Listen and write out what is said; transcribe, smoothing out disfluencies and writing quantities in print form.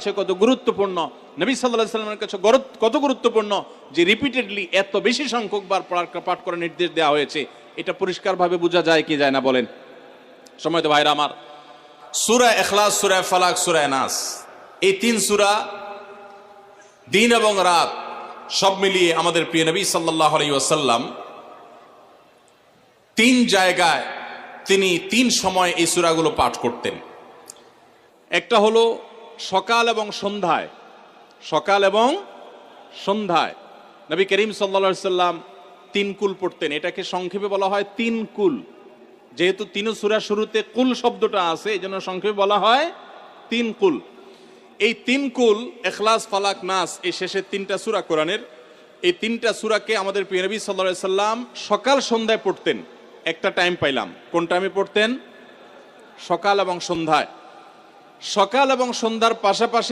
কাছে কত গুরুত্বপূর্ণ, নবী সাল্লাল্লাহু আলাইহি ওয়াসাল্লামের কাছে কত গুরুত্বপূর্ণ যে রিপিটেডলি এত বেশি সংখ্যক বার পাঠ করার নির্দেশ দেওয়া হয়েছে, এটা পরিষ্কারভাবে বোঝা যায় কি যায় না বলেন? সম্মানিত ভাইরা আমার, সূরা ইখলাস, সূরা ফালাক, সূরা নাস, এই তিন সূরা দিন এবং রাত সব মিলিয়ে আমাদের প্রিয় নবী সাল্লাল্লাহু আলাইহি ওয়াসাল্লাম তিন জায়গায় তিনি তিন সময় এই সূরাগুলো পাঠ করতেন। একটা হলো সকাল এবং সন্ধ্যায়, সকাল এবং সন্ধ্যায় নবী করিম সাল্লাল্লাহু আলাইহি সাল্লাম তিন কুল পড়তেন। এটাকে সংক্ষেপে বলা হয় তিন কুল। যেহেতু তিন সূরা শুরুতে কুল শব্দটা আছে, এই জন্য সংক্ষেপে বলা হয় তিন কুল। এই তিন কুল ইখলাস, ফালাক, নাস, এই শেষের তিনটা সূরা কোরআনের, এই তিনটা সূরাকে আমাদের প্রিয় নবী সাল্লাল্লাহু আলাইহি সাল্লাম সকাল সন্ধ্যায় পড়তেন। একটা টাইম পাইলাম, কোন টাইমে পড়তেন? সকাল এবং সন্ধ্যায়। সকাল এবং সন্ধ্যার পাশাপাশি